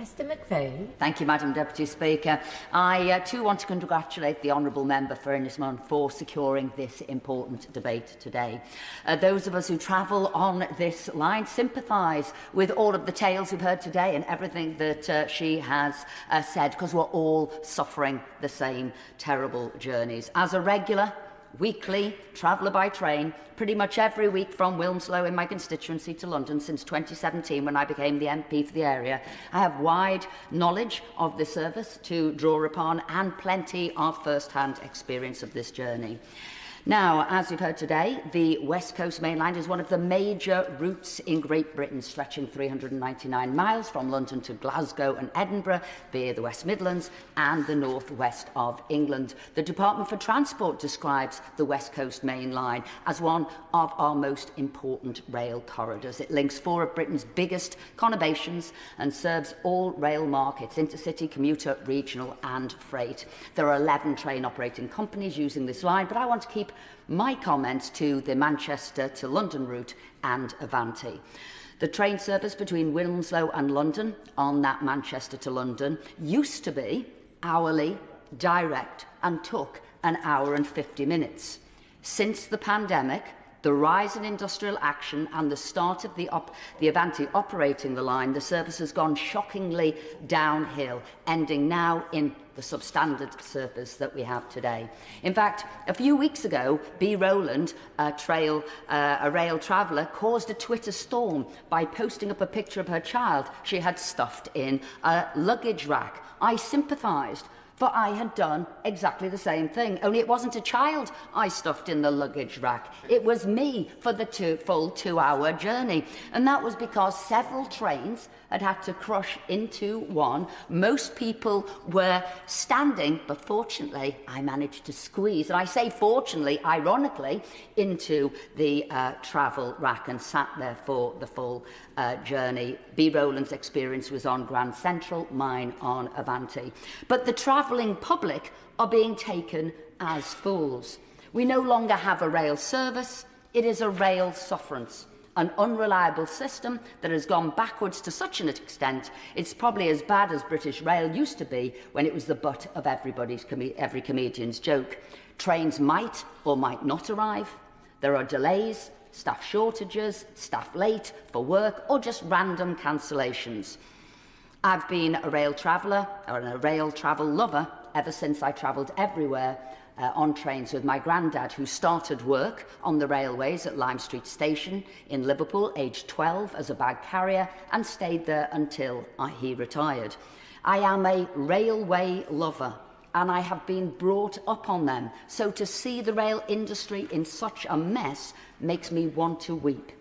Esther McVey. Thank you, Madam Deputy Speaker. I too want to congratulate the Honourable Member for Innismore for securing this important debate today. Those of us who travel on this line sympathise with all of the tales we've heard today and everything that she has said, because we're all suffering the same terrible journeys. As a regular weekly traveller by train, pretty much every week from Wilmslow in my constituency to London since 2017 when I became the MP for the area, I have wide knowledge of the service to draw upon and plenty of first-hand experience of this journey. Now, as we've heard today, the West Coast Main Line is one of the major routes in Great Britain, stretching 399 miles from London to Glasgow and Edinburgh via the West Midlands and the northwest of England. The Department for Transport describes the West Coast Main Line as one of our most important rail corridors. It links four of Britain's biggest conurbations and serves all rail markets: intercity, commuter, regional and freight. There are 11 train operating companies using this line, but I want to keep my comments to the Manchester to London route and Avanti. The train service between Wilmslow and London on that Manchester to London used to be hourly, direct, and took an hour and 50 minutes. Since the pandemic, the rise in industrial action and the start of the Avanti operating the line, the service has gone shockingly downhill, ending now in the substandard service that we have today. In fact, a few weeks ago, B. Rowland, a rail traveller, caused a Twitter storm by posting up a picture of her child she had stuffed in a luggage rack. I sympathised, for I had done exactly the same thing, only it wasn't a child I stuffed in the luggage rack. It was me for the full 2-hour journey. And that was because several trains had to crush into one. Most people were standing, but fortunately, I managed to squeeze, and I say fortunately, ironically, into the travel rack and sat there for the full journey. B. Rowland's experience was on Grand Central, mine on Avanti. But the travelling public are being taken as fools. We no longer have a rail service, it is a rail sufferance. An unreliable system that has gone backwards to such an extent, it's probably as bad as British Rail used to be when it was the butt of every comedian's joke. Trains might or might not arrive. There are delays, staff shortages, staff late for work, or just random cancellations. I've been a rail traveller or a rail travel lover ever since I travelled everywhere on trains with my granddad, who started work on the railways at Lime Street Station in Liverpool, aged 12, as a bag carrier, and stayed there until he retired. I am a railway lover, and I have been brought up on them, so to see the rail industry in such a mess makes me want to weep.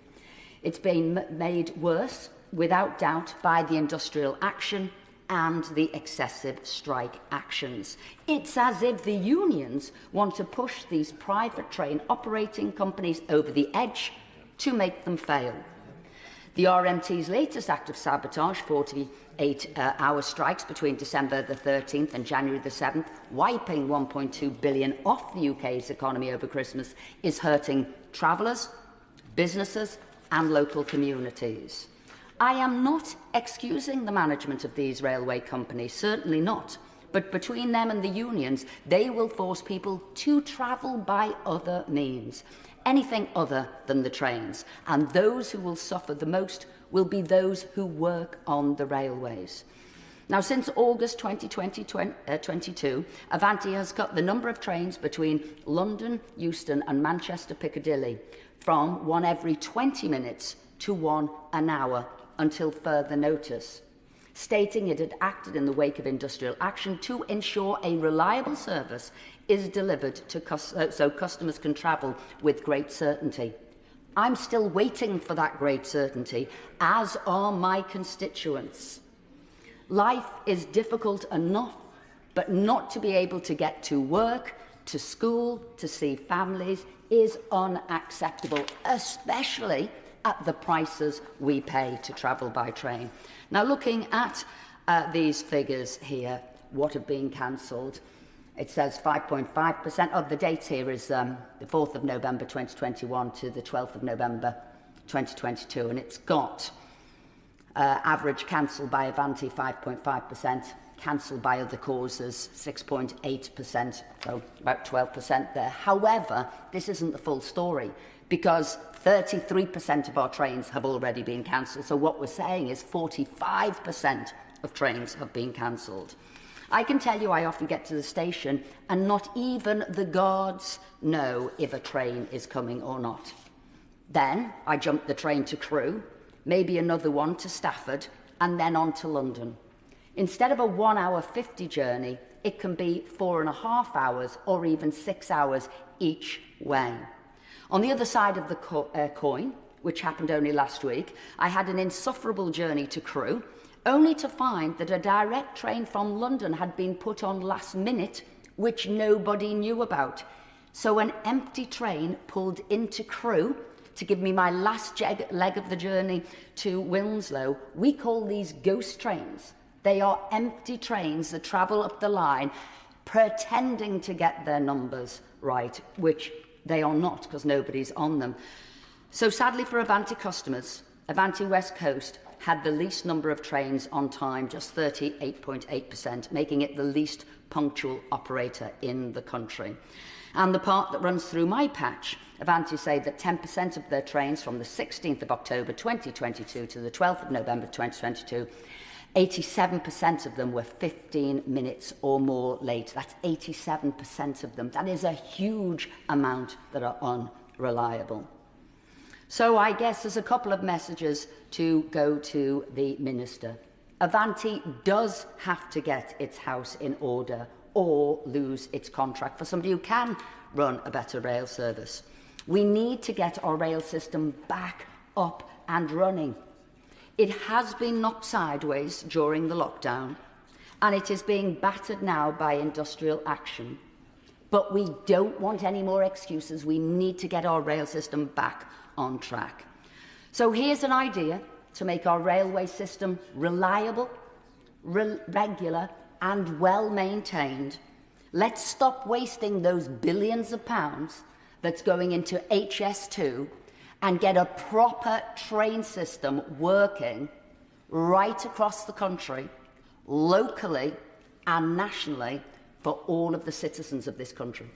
It's been made worse, without doubt, by the industrial action and the excessive strike actions. It's as if the unions want to push these private train operating companies over the edge to make them fail. The RMT's latest act of sabotage, 48-hour strikes between December the 13th and January the 7th, wiping 1.2 billion off the UK's economy over Christmas, is hurting travellers, businesses and local communities. I am not excusing the management of these railway companies, certainly not. But between them and the unions, they will force people to travel by other means, anything other than the trains. And those who will suffer the most will be those who work on the railways. Now, since August 2022, Avanti has cut the number of trains between London, Euston and Manchester Piccadilly from one every 20 minutes to one an hour, until further notice, stating it had acted in the wake of industrial action to ensure a reliable service is delivered to so customers can travel with great certainty. I'm still waiting for that great certainty, as are my constituents. Life is difficult enough, but not to be able to get to work, to school, to see families is unacceptable, especially at the prices we pay to travel by train. Now, looking at these figures here, what have been cancelled, it says 5.5%. Oh, the date here is the 4th of November 2021 to the 12th of November 2022, and it's got Average cancelled by Avanti 5.5%, cancelled by other causes 6.8%, so about 12% there. However, this isn't the full story, because 33% of our trains have already been cancelled. So what we're saying is 45% of trains have been cancelled. I can tell you I often get to the station and not even the guards know if a train is coming or not. Then I jump the train to Crewe, maybe another one to Stafford, and then on to London. Instead of a 1 hour 50 journey, it can be 4.5 hours or even 6 hours each way. On the other side of the coin, which happened only last week, I had an insufferable journey to Crewe, only to find that a direct train from London had been put on last minute, which nobody knew about. So an empty train pulled into Crewe to give me my last leg of the journey to Wilmslow. We call these ghost trains. They are empty trains that travel up the line pretending to get their numbers right, which they are not, because nobody's on them. So sadly for Avanti customers, Avanti West Coast had the least number of trains on time, just 38.8%, making it the least punctual operator in the country. And the part that runs through my patch, Avanti say that 10% of their trains from the 16th of October 2022 to the 12th of November 2022, 87% of them were 15 minutes or more late. That's 87% of them. That is a huge amount that are unreliable. So I guess there's a couple of messages to go to the Minister. Avanti does have to get its house in order or lose its contract for somebody who can run a better rail service. We need to get our rail system back up and running. It has been knocked sideways during the lockdown, and it is being battered now by industrial action. But we don't want any more excuses. We need to get our rail system back on track. So here's an idea to make our railway system reliable, regular, and well maintained. Let's stop wasting those billions of pounds that's going into HS2 and get a proper train system working right across the country, locally and nationally, for all of the citizens of this country.